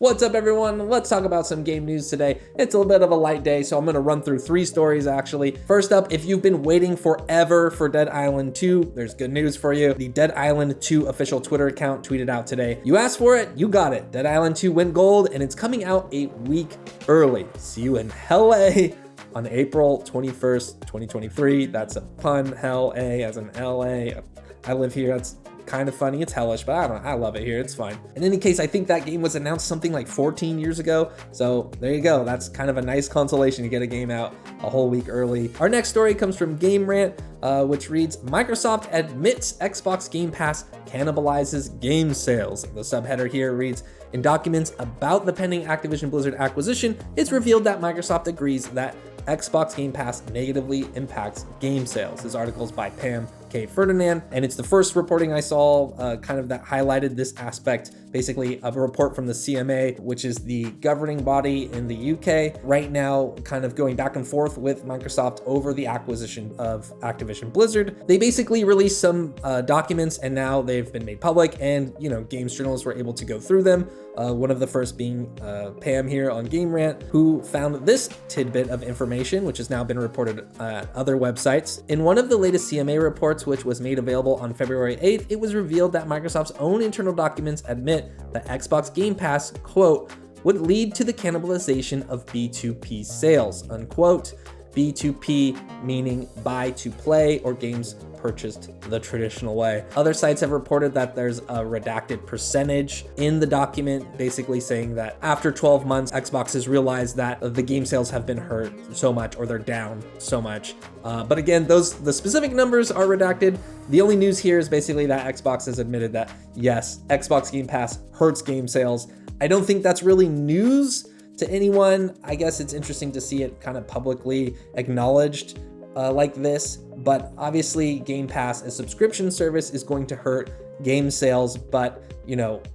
What's up, everyone? Let's talk about some game news today. It's a little bit of a light day, so I'm going to run through 3 stories actually. First up, if you've been waiting forever for Dead Island 2, there's good news for you. The Dead Island 2 official Twitter account tweeted out today. You asked for it, you got it. Dead Island 2 went gold, and it's coming out a week early. See you in Hell A on April 21st, 2023. That's a pun, Hell A as in LA. I live here, that's kind of funny. It's hellish, but I love it here. It's fine. In any case, I think that game was announced something like 14 years ago. So there you go. That's kind of a nice consolation to get a game out a whole week early. Our next story comes from Game Rant, which reads, Microsoft admits Xbox Game Pass cannibalizes game sales. The subheader here reads, in documents about the pending Activision Blizzard acquisition, it's revealed that Microsoft agrees that Xbox Game Pass negatively impacts game sales. This article is by Pam K. Ferdinand, and it's the first reporting I saw kind of that highlighted this aspect, basically of a report from the CMA, which is the governing body in the UK, right now kind of going back and forth with Microsoft over the acquisition of Activision Blizzard. They basically released some documents, and now they've been made public, and games journalists were able to go through them. One of the first being Pam here on Game Rant, who found this tidbit of information, which has now been reported at other websites. In one of the latest CMA reports, which was made available on February 8th, it was revealed that Microsoft's own internal documents admit that Xbox Game Pass, quote, would lead to the cannibalization of B2P sales, unquote. B2P meaning buy to play or games purchased the traditional way. Other sites have reported that there's a redacted percentage in the document, basically saying that after 12 months, Xbox has realized that the game sales have been hurt so much or they're down so much. But again, the specific numbers are redacted. The only news here is basically that Xbox has admitted that, yes, Xbox Game Pass hurts game sales. I don't think that's really news to anyone. I guess it's interesting to see it kind of publicly acknowledged like this, but obviously Game Pass, a subscription service, is going to hurt game sales, but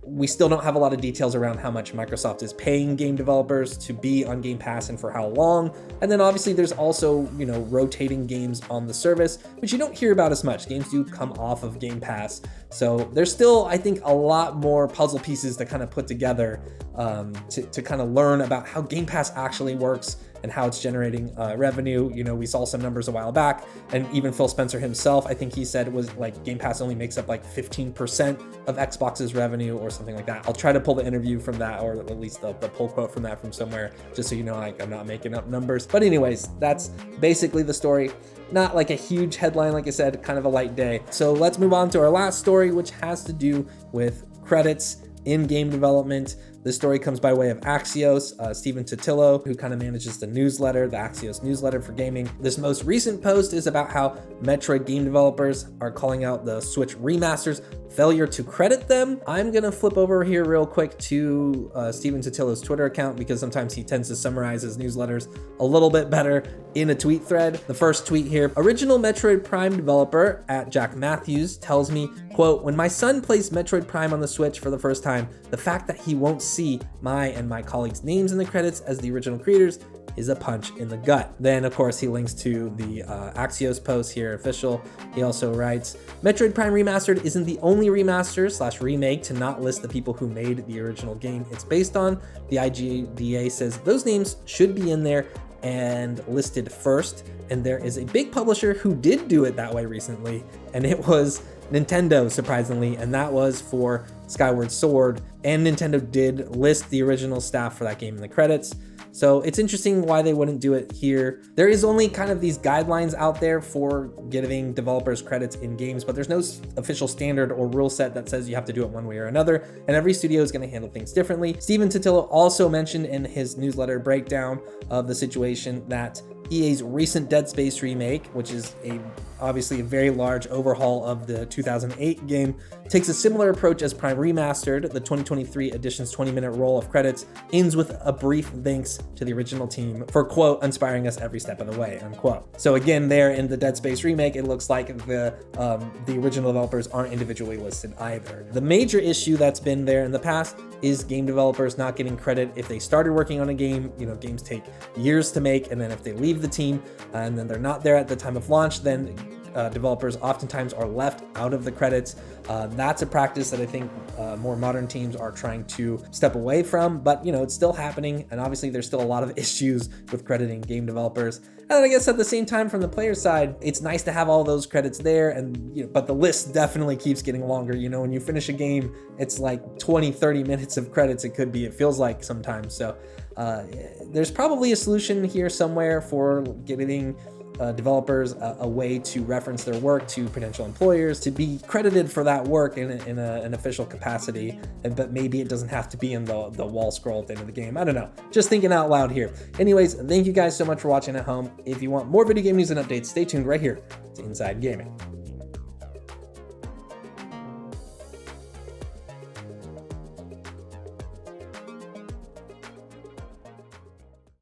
we still don't have a lot of details around how much Microsoft is paying game developers to be on Game Pass and for how long. And then obviously there's also, rotating games on the service, which you don't hear about as much. Games do come off of Game Pass. So there's still, I think, a lot more puzzle pieces to kind of put together to kind of learn about how Game Pass actually works and how it's generating revenue. We saw some numbers a while back, and even Phil Spencer himself, I think he said it was like Game Pass only makes up like 15% of Xbox's revenue or something like that. I'll try to pull the interview from that, or at least the pull quote from that from somewhere, just so like I'm not making up numbers. But anyways, that's basically the story. Not like a huge headline, like I said, kind of a light day. So let's move on to our last story, which has to do with credits in game development. This story comes by way of Axios, Stephen Totillo, who kind of manages the newsletter, the Axios newsletter for gaming. This most recent post is about how Metroid game developers are calling out the Switch remaster's failure to credit them. I'm gonna flip over here real quick to Stephen Totillo's Twitter account, because sometimes he tends to summarize his newsletters a little bit better in a tweet thread. The first tweet here, original Metroid Prime developer at Jack Matthews tells me, quote, when my son plays Metroid Prime on the Switch for the first time, the fact that he won't see my and my colleagues' names in the credits as the original creators is a punch in the gut. Then, of course, he links to the Axios post here, official. He also writes, Metroid Prime Remastered isn't the only remaster/remake to not list the people who made the original game it's based on. The IGDA says those names should be in there and listed first. And there is a big publisher who did do it that way recently, and it was Nintendo, surprisingly, and that was for Skyward Sword. And Nintendo did list the original staff for that game in the credits. So it's interesting why they wouldn't do it here. There is only kind of these guidelines out there for giving developers credits in games, but there's no official standard or rule set that says you have to do it one way or another, and every studio is going to handle things differently. Stephen Totillo also mentioned in his newsletter breakdown of the situation that EA's recent Dead Space remake, which is obviously a very large overhaul of the 2008 game, takes a similar approach as Prime Remastered. The 2023 edition's 20-minute roll of credits ends with a brief thanks to the original team for, quote, inspiring us every step of the way, unquote. So again, there in the Dead Space remake, it looks like the original developers aren't individually listed either. The major issue that's been there in the past is game developers not getting credit if they started working on a game. Games take years to make, and then if they leave the team and then they're not there at the time of launch, then developers oftentimes are left out of the credits. That's a practice that I think more modern teams are trying to step away from, but it's still happening, and obviously there's still a lot of issues with crediting game developers. And then I guess at the same time, from the player side, it's nice to have all those credits there, and but the list definitely keeps getting longer. When you finish a game, it's like 20-30 minutes of credits. It feels like sometimes. So there's probably a solution here somewhere for giving developers a way to reference their work to potential employers, to be credited for that work in an official capacity, but maybe it doesn't have to be in the wall scroll at the end of the game. I don't know, just thinking out loud here. Anyways, thank you guys so much for watching at home. If you want more video game news and updates, stay tuned right here to Inside Gaming.